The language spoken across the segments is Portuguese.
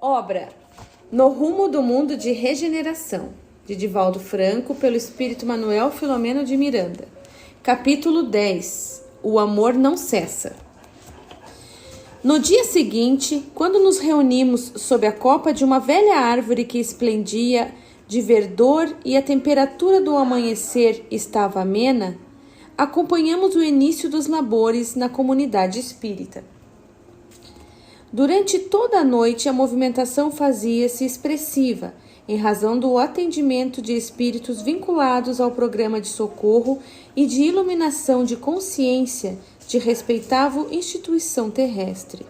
Obra No Rumo do Mundo de Regeneração, de Divaldo Franco, pelo espírito Manuel Filomeno de Miranda. Capítulo 10. O amor não cessa. No dia seguinte, quando nos reunimos sob a copa de uma velha árvore que esplendia de verdor e a temperatura do amanhecer estava amena, acompanhamos o início dos labores na comunidade espírita. Durante toda a noite, a movimentação fazia-se expressiva, em razão do atendimento de espíritos vinculados ao programa de socorro e de iluminação de consciência de respeitável instituição terrestre.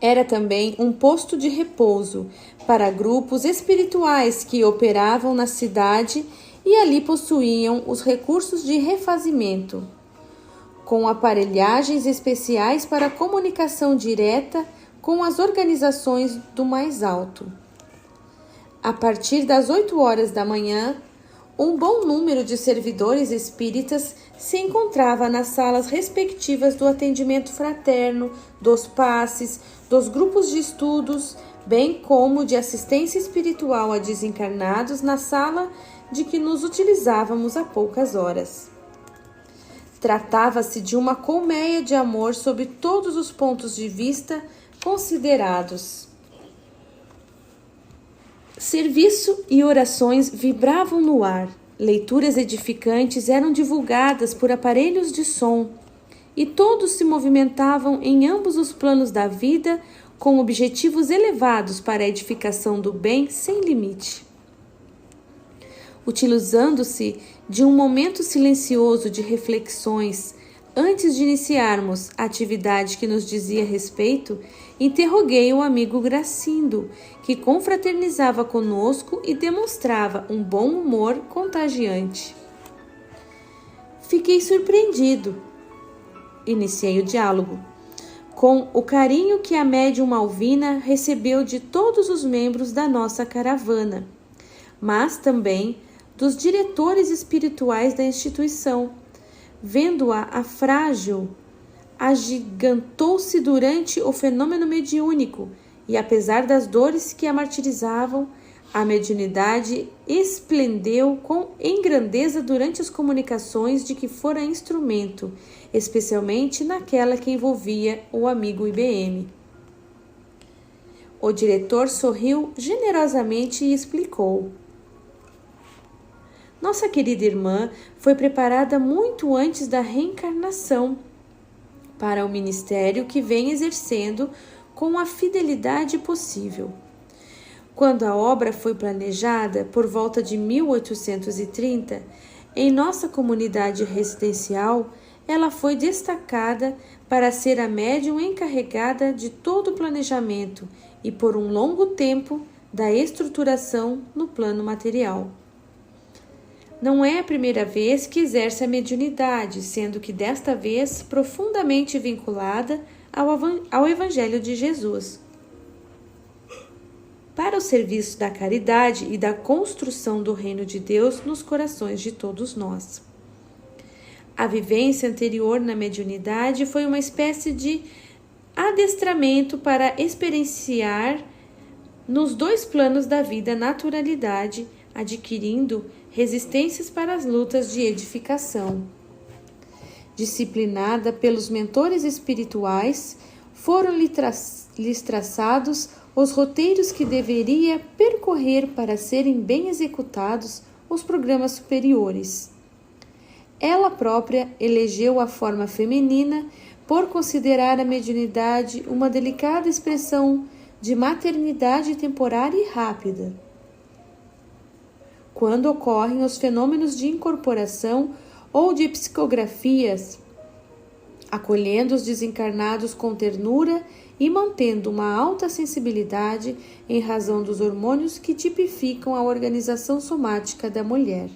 Era também um posto de repouso para grupos espirituais que operavam na cidade e ali possuíam os recursos de refazimento, com aparelhagens especiais para comunicação direta com as organizações do mais alto. A partir das 8 horas da manhã, um bom número de servidores espíritas se encontrava nas salas respectivas do atendimento fraterno, dos passes, dos grupos de estudos, bem como de assistência espiritual a desencarnados na sala de que nos utilizávamos há poucas horas. Tratava-se de uma colmeia de amor sob todos os pontos de vista considerados. Serviço e orações vibravam no ar, leituras edificantes eram divulgadas por aparelhos de som, e todos se movimentavam em ambos os planos da vida com objetivos elevados para a edificação do bem sem limite. Utilizando-se de um momento silencioso de reflexões, antes de iniciarmos a atividade que nos dizia respeito, interroguei o amigo Gracindo, que confraternizava conosco e demonstrava um bom humor contagiante. Fiquei surpreendido, iniciei o diálogo, com o carinho que a médium Malvina recebeu de todos os membros da nossa caravana, mas também dos diretores espirituais da instituição. Vendo-a frágil, agigantou-se durante o fenômeno mediúnico e, apesar das dores que a martirizavam, a mediunidade esplendeu em grandeza durante as comunicações de que fora instrumento, especialmente naquela que envolvia o amigo IBM. O diretor sorriu generosamente e explicou: nossa querida irmã foi preparada muito antes da reencarnação para o ministério que vem exercendo com a fidelidade possível. Quando a obra foi planejada, por volta de 1830, em nossa comunidade residencial, ela foi destacada para ser a médium encarregada de todo o planejamento e, por um longo tempo, da estruturação no plano material. Não é a primeira vez que exerce a mediunidade, sendo que desta vez profundamente vinculada ao Evangelho de Jesus. Para o serviço da caridade e da construção do reino de Deus nos corações de todos nós. A vivência anterior na mediunidade foi uma espécie de adestramento para experienciar nos dois planos da vida a naturalidade, adquirindo resistências para as lutas de edificação. Disciplinada pelos mentores espirituais, foram-lhes traçados os roteiros que deveria percorrer para serem bem executados os programas superiores. Ela própria elegeu a forma feminina por considerar a mediunidade uma delicada expressão de maternidade temporária e rápida. Quando ocorrem os fenômenos de incorporação ou de psicografias, acolhendo os desencarnados com ternura e mantendo uma alta sensibilidade em razão dos hormônios que tipificam a organização somática da mulher.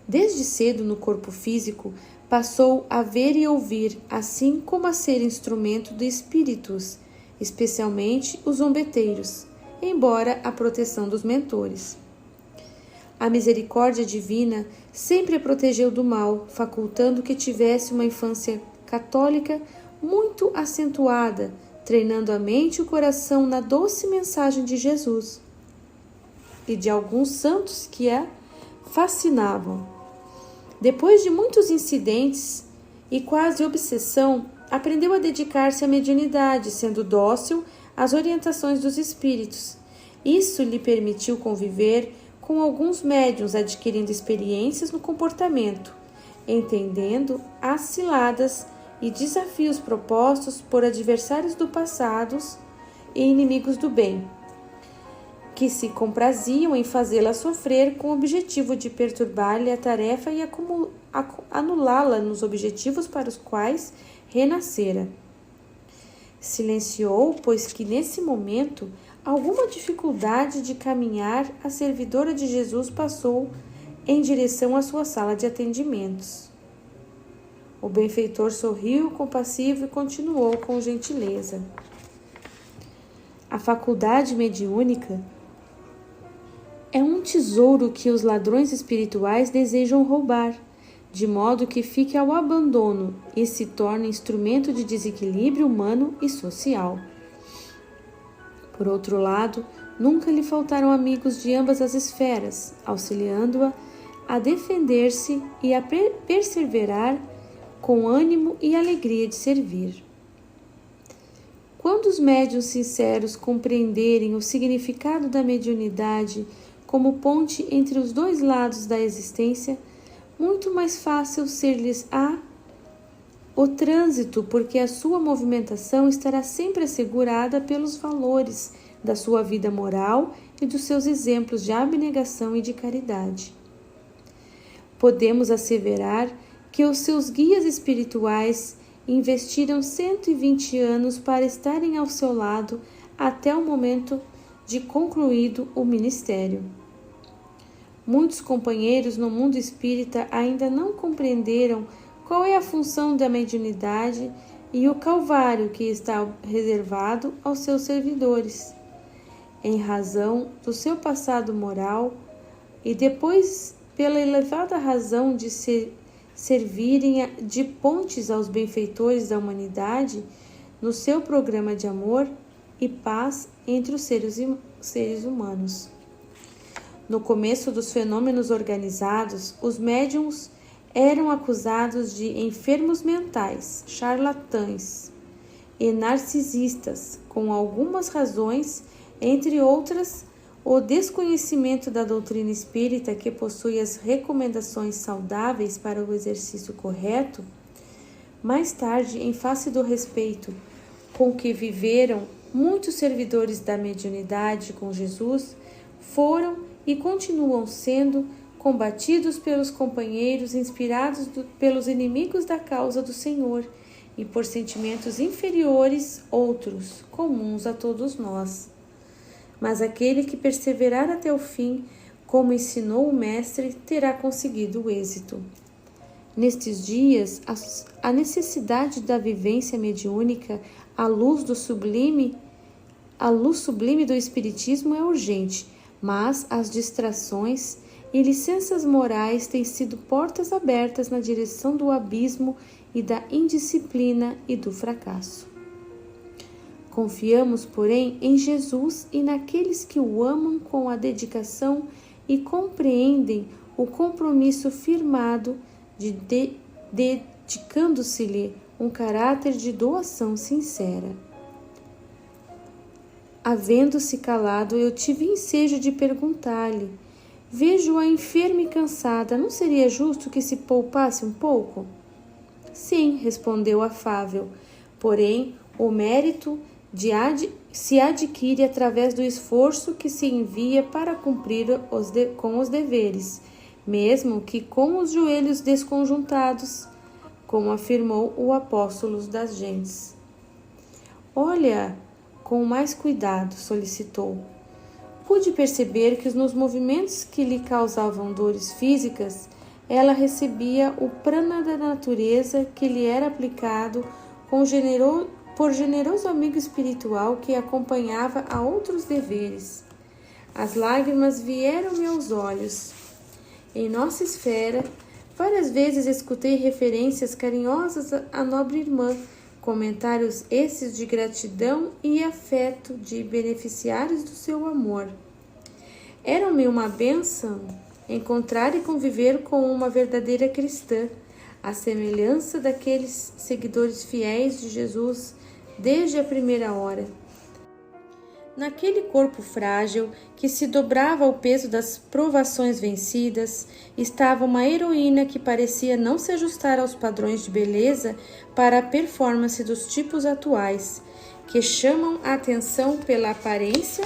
Desde cedo no corpo físico, passou a ver e ouvir, assim como a ser instrumento de espíritos, especialmente os zombeteiros, embora a proteção dos mentores. A misericórdia divina sempre a protegeu do mal, facultando que tivesse uma infância católica muito acentuada, treinando a mente e o coração na doce mensagem de Jesus e de alguns santos que a fascinavam. Depois de muitos incidentes e quase obsessão, aprendeu a dedicar-se à mediunidade, sendo dócil às orientações dos espíritos. Isso lhe permitiu conviver com alguns médiuns, adquirindo experiências no comportamento, entendendo as ciladas e desafios propostos por adversários do passado e inimigos do bem, que se compraziam em fazê-la sofrer com o objetivo de perturbar-lhe a tarefa e anulá-la nos objetivos para os quais renascera. Silenciou, pois que nesse momento alguma dificuldade de caminhar, a servidora de Jesus passou em direção à sua sala de atendimentos. O benfeitor sorriu, compassivo, e continuou com gentileza. A faculdade mediúnica é um tesouro que os ladrões espirituais desejam roubar, de modo que fique ao abandono e se torne instrumento de desequilíbrio humano e social. Por outro lado, nunca lhe faltaram amigos de ambas as esferas, auxiliando-a a defender-se e a perseverar com ânimo e alegria de servir. Quando os médiuns sinceros compreenderem o significado da mediunidade como ponte entre os dois lados da existência, muito mais fácil ser-lhes o trânsito, porque a sua movimentação estará sempre assegurada pelos valores da sua vida moral e dos seus exemplos de abnegação e de caridade. Podemos asseverar que os seus guias espirituais investiram 120 anos para estarem ao seu lado até o momento de concluído o ministério. Muitos companheiros no mundo espírita ainda não compreenderam qual é a função da mediunidade e o calvário que está reservado aos seus servidores, em razão do seu passado moral e depois pela elevada razão de servirem de pontes aos benfeitores da humanidade no seu programa de amor e paz entre os seres humanos. No começo dos fenômenos organizados, os médiuns eram acusados de enfermos mentais, charlatães e narcisistas, com algumas razões, entre outras, o desconhecimento da doutrina espírita, que possui as recomendações saudáveis para o exercício correto. Mais tarde, em face do respeito com que viveram muitos servidores da mediunidade com Jesus, foram e continuam sendo combatidos pelos companheiros, inspirados pelos inimigos da causa do Senhor e por sentimentos inferiores, outros, comuns a todos nós. Mas aquele que perseverar até o fim, como ensinou o Mestre, terá conseguido o êxito. Nestes dias, a necessidade da vivência mediúnica à luz sublime do Espiritismo é urgente, mas as distrações e licenças morais têm sido portas abertas na direção do abismo e da indisciplina e do fracasso. Confiamos, porém, em Jesus e naqueles que o amam com a dedicação e compreendem o compromisso firmado de dedicando-se-lhe um caráter de doação sincera. Havendo-se calado, eu tive ensejo de perguntar-lhe: vejo-a enferma e cansada, não seria justo que se poupasse um pouco? Sim, respondeu afável, porém o mérito se adquire através do esforço que se envia para cumprir com os deveres, mesmo que com os joelhos desconjuntados, como afirmou o apóstolo das gentes. Olha com mais cuidado, solicitou. Pude perceber que nos movimentos que lhe causavam dores físicas, ela recebia o prana da natureza que lhe era aplicado por generoso amigo espiritual que acompanhava a outros deveres. As lágrimas vieram-me aos olhos. Em nossa esfera, várias vezes escutei referências carinhosas à nobre irmã, Comentários esses de gratidão e afeto de beneficiários do seu amor. Era-me uma bênção encontrar e conviver com uma verdadeira cristã, à semelhança daqueles seguidores fiéis de Jesus desde a primeira hora. Naquele corpo frágil, que se dobrava ao peso das provações vencidas, estava uma heroína que parecia não se ajustar aos padrões de beleza para a performance dos tipos atuais, que chamam a atenção pela aparência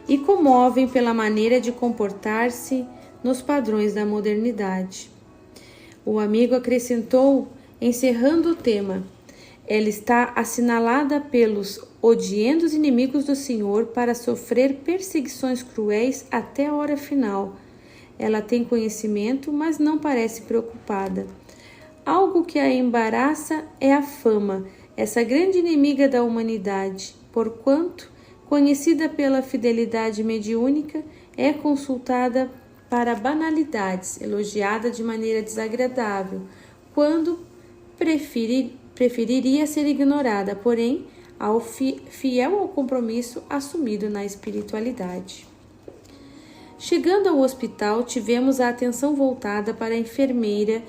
e comovem pela maneira de comportar-se nos padrões da modernidade. O amigo acrescentou, encerrando o tema: ela está assinalada pelos odiendos inimigos do Senhor para sofrer perseguições cruéis até a hora final. Ela tem conhecimento, mas não parece preocupada. Algo que a embaraça é a fama, essa grande inimiga da humanidade, porquanto, conhecida pela fidelidade mediúnica, é consultada para banalidades, elogiada de maneira desagradável, quando preferiria ser ignorada, porém, fiel ao compromisso assumido na espiritualidade. Chegando ao hospital, tivemos a atenção voltada para a enfermeira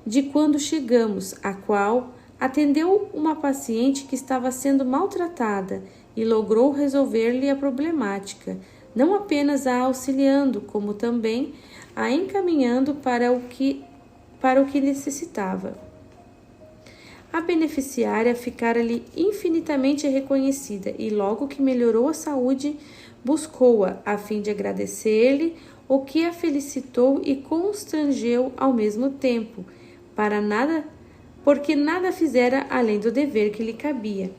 de quando chegamos, a qual atendeu uma paciente que estava sendo maltratada e logrou resolver-lhe a problemática, não apenas a auxiliando, como também a encaminhando para o que necessitava. A beneficiária ficara-lhe infinitamente reconhecida e, logo que melhorou a saúde, buscou-a a fim de agradecer-lhe, o que a felicitou e constrangeu ao mesmo tempo, porque nada fizera além do dever que lhe cabia.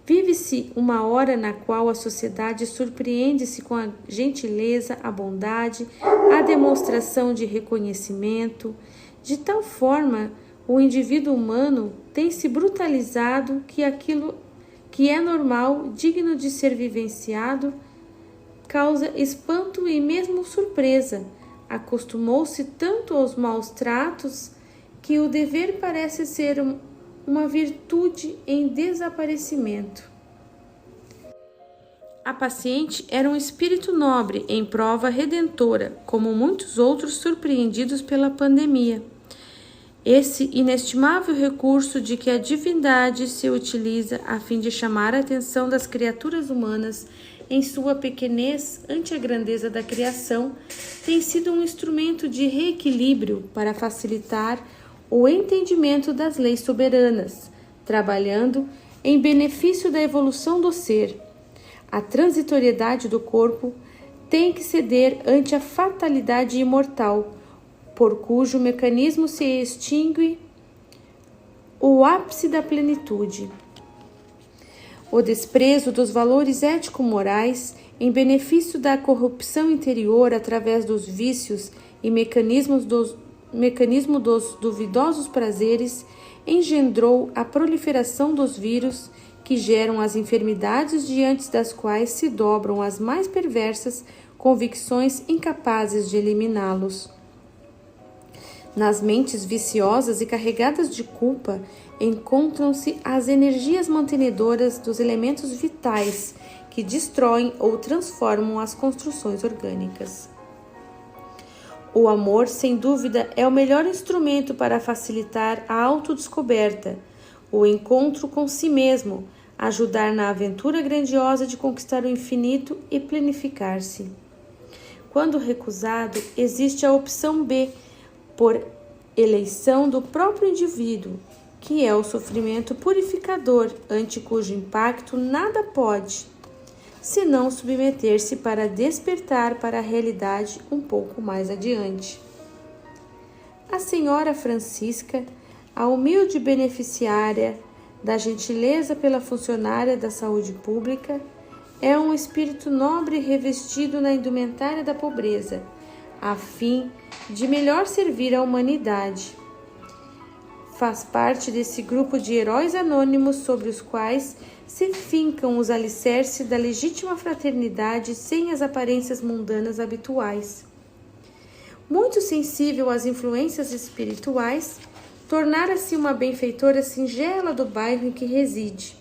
Vive-se uma hora na qual a sociedade surpreende-se com a gentileza, a bondade, a demonstração de reconhecimento, de tal forma o indivíduo humano tem se brutalizado que aquilo que é normal, digno de ser vivenciado, causa espanto e mesmo surpresa. Acostumou-se tanto aos maus tratos que o dever parece ser uma virtude em desaparecimento. A paciente era um espírito nobre em prova redentora, como muitos outros surpreendidos pela pandemia. Esse inestimável recurso de que a divindade se utiliza a fim de chamar a atenção das criaturas humanas em sua pequenez ante a grandeza da criação, tem sido um instrumento de reequilíbrio para facilitar o entendimento das leis soberanas, trabalhando em benefício da evolução do ser. A transitoriedade do corpo tem que ceder ante a fatalidade imortal, por cujo mecanismo se extingue o ápice da plenitude. O desprezo dos valores ético-morais em benefício da corrupção interior através dos vícios e mecanismo dos duvidosos prazeres engendrou a proliferação dos vírus que geram as enfermidades diante das quais se dobram as mais perversas convicções incapazes de eliminá-los. Nas mentes viciosas e carregadas de culpa encontram-se as energias mantenedoras dos elementos vitais que destroem ou transformam as construções orgânicas. O amor, sem dúvida, é o melhor instrumento para facilitar a autodescoberta, o encontro com si mesmo, ajudar na aventura grandiosa de conquistar o infinito e planificar-se. Quando recusado, existe a opção B, por eleição do próprio indivíduo, que é o sofrimento purificador, ante cujo impacto nada pode, senão submeter-se para despertar para a realidade um pouco mais adiante. A senhora Francisca, a humilde beneficiária da gentileza pela funcionária da saúde pública, é um espírito nobre revestido na indumentária da pobreza, a fim de melhor servir à humanidade. Faz parte desse grupo de heróis anônimos sobre os quais se fincam os alicerces da legítima fraternidade sem as aparências mundanas habituais. Muito sensível às influências espirituais, tornara-se uma benfeitora singela do bairro em que reside,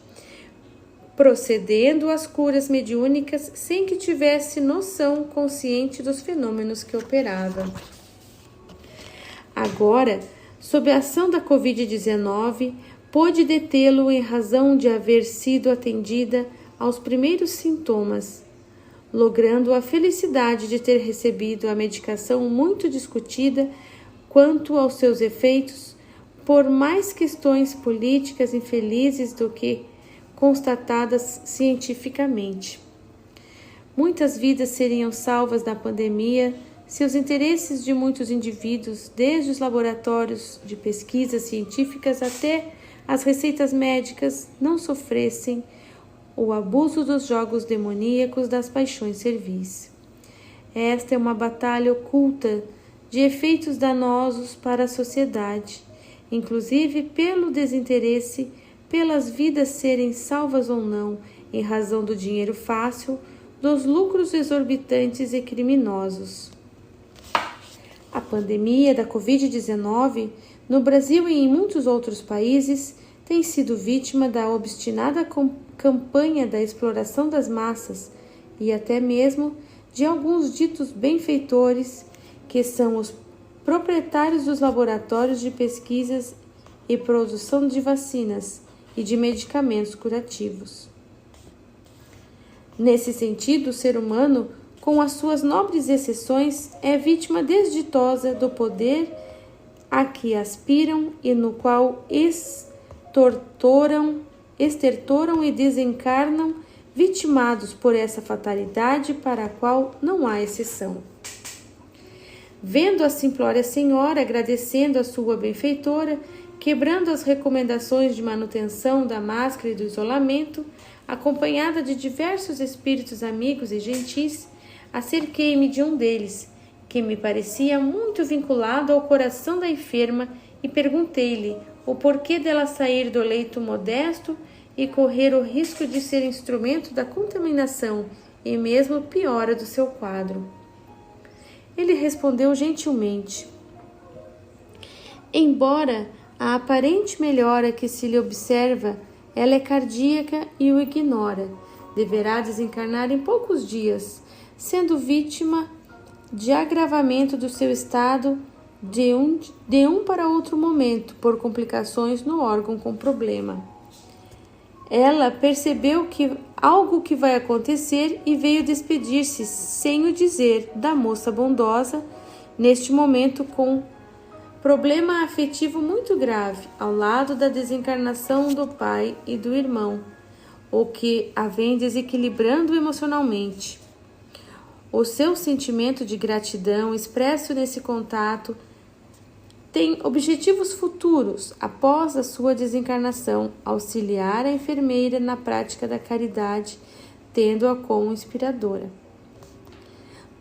procedendo às curas mediúnicas sem que tivesse noção consciente dos fenômenos que operava. Agora, sob a ação da Covid-19, pôde detê-lo em razão de haver sido atendida aos primeiros sintomas, logrando a felicidade de ter recebido a medicação muito discutida quanto aos seus efeitos, por mais questões políticas infelizes do que constatadas cientificamente. Muitas vidas seriam salvas da pandemia se os interesses de muitos indivíduos, desde os laboratórios de pesquisas científicas até as receitas médicas, não sofressem o abuso dos jogos demoníacos das paixões servis. Esta é uma batalha oculta de efeitos danosos para a sociedade, inclusive pelo desinteresse pelas vidas serem salvas ou não, em razão do dinheiro fácil, dos lucros exorbitantes e criminosos. A pandemia da Covid-19, no Brasil e em muitos outros países, tem sido vítima da obstinada campanha da exploração das massas e até mesmo de alguns ditos benfeitores, que são os proprietários dos laboratórios de pesquisas e produção de vacinas e de medicamentos curativos. Nesse sentido, o ser humano, com as suas nobres exceções, é vítima desditosa do poder a que aspiram e no qual estertoram e desencarnam, vitimados por essa fatalidade para a qual não há exceção. Vendo a simplória senhora agradecendo a sua benfeitora, quebrando as recomendações de manutenção da máscara e do isolamento, acompanhada de diversos espíritos amigos e gentis, acerquei-me de um deles, que me parecia muito vinculado ao coração da enferma, e perguntei-lhe o porquê dela sair do leito modesto e correr o risco de ser instrumento da contaminação e mesmo piora do seu quadro. Ele respondeu gentilmente: embora a aparente melhora que se lhe observa, ela é cardíaca e o ignora. Deverá desencarnar em poucos dias, sendo vítima de agravamento do seu estado de um para outro momento, por complicações no órgão com problema. Ela percebeu que algo que vai acontecer e veio despedir-se, sem o dizer, da moça bondosa, neste momento com problema afetivo muito grave, ao lado da desencarnação do pai e do irmão, o que a vem desequilibrando emocionalmente. O seu sentimento de gratidão expresso nesse contato tem objetivos futuros após a sua desencarnação, auxiliar a enfermeira na prática da caridade, tendo-a como inspiradora.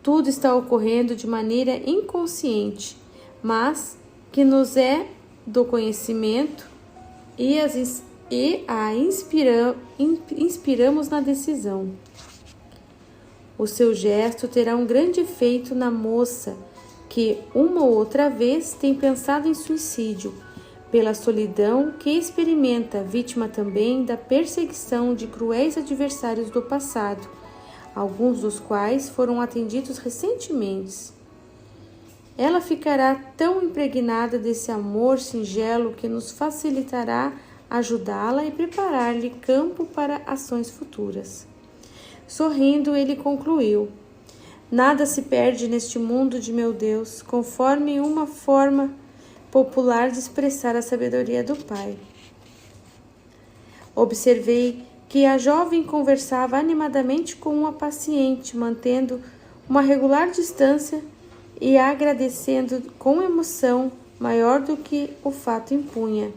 Tudo está ocorrendo de maneira inconsciente, mas que nos é do conhecimento e inspiramos na decisão. O seu gesto terá um grande efeito na moça que, uma ou outra vez, tem pensado em suicídio, pela solidão que experimenta, vítima também da perseguição de cruéis adversários do passado, alguns dos quais foram atendidos recentemente. Ela ficará tão impregnada desse amor singelo que nos facilitará ajudá-la e preparar-lhe campo para ações futuras. Sorrindo, ele concluiu: nada se perde neste mundo de meu Deus, conforme uma forma popular de expressar a sabedoria do Pai. Observei que a jovem conversava animadamente com uma paciente, mantendo uma regular distância e agradecendo com emoção maior do que o fato impunha.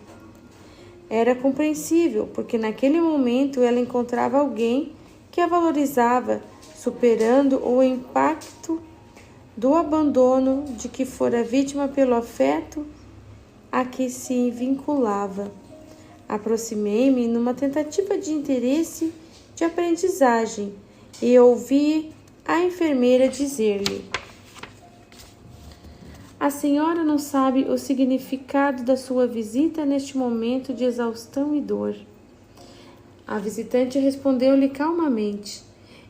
Era compreensível, porque naquele momento ela encontrava alguém que a valorizava, superando o impacto do abandono de que fora vítima pelo afeto a que se vinculava. Aproximei-me numa tentativa de interesse de aprendizagem e ouvi a enfermeira dizer-lhe: A senhora não sabe o significado da sua visita neste momento de exaustão e dor. A visitante respondeu-lhe calmamente: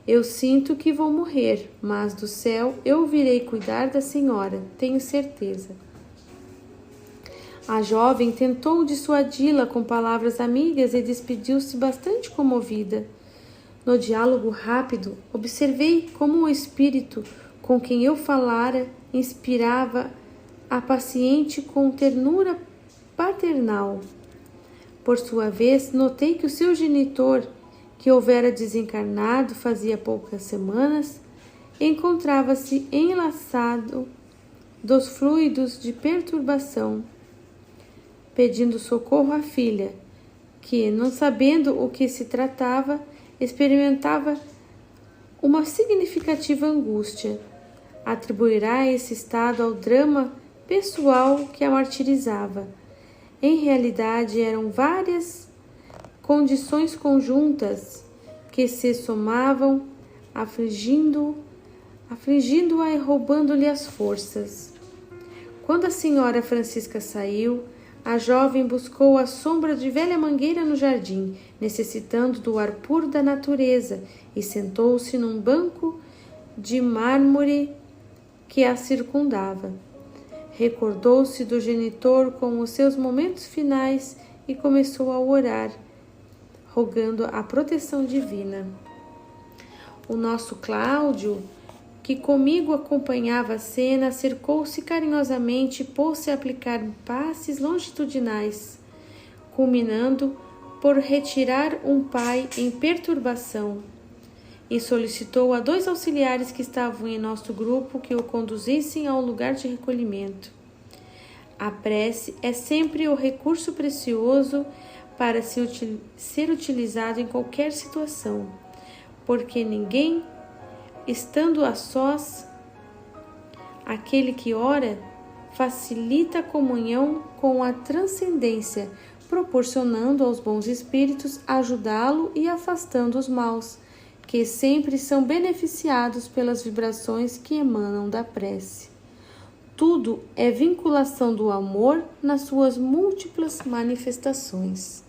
eu sinto que vou morrer, mas do céu eu virei cuidar da senhora, tenho certeza. A jovem tentou dissuadi-la com palavras amigas e despediu-se bastante comovida. No diálogo rápido, observei como o espírito com quem eu falara inspirava a paciente com ternura paternal. Por sua vez, notei que o seu genitor, que houvera desencarnado fazia poucas semanas, encontrava-se enlaçado dos fluidos de perturbação, pedindo socorro à filha, que, não sabendo o que se tratava, experimentava uma significativa angústia. Atribuirá esse estado ao drama pessoal que a martirizava. Em realidade, eram várias condições conjuntas que se somavam, afligindo-a e roubando-lhe as forças. Quando a senhora Francisca saiu, a jovem buscou a sombra de velha mangueira no jardim, necessitando do ar puro da natureza, e sentou-se num banco de mármore que a circundava. Recordou-se do genitor com os seus momentos finais e começou a orar, rogando a proteção divina. O nosso Cláudio, que comigo acompanhava a cena, acercou-se carinhosamente e pôs-se a aplicar passes longitudinais, culminando por retirar um pai em perturbação, e solicitou a 2 auxiliares que estavam em nosso grupo que o conduzissem ao lugar de recolhimento. A prece é sempre o recurso precioso para ser utilizado em qualquer situação, porque ninguém, estando a sós, aquele que ora facilita a comunhão com a transcendência, proporcionando aos bons espíritos ajudá-lo e afastando os maus, que sempre são beneficiados pelas vibrações que emanam da prece. Tudo é vinculação do amor nas suas múltiplas manifestações.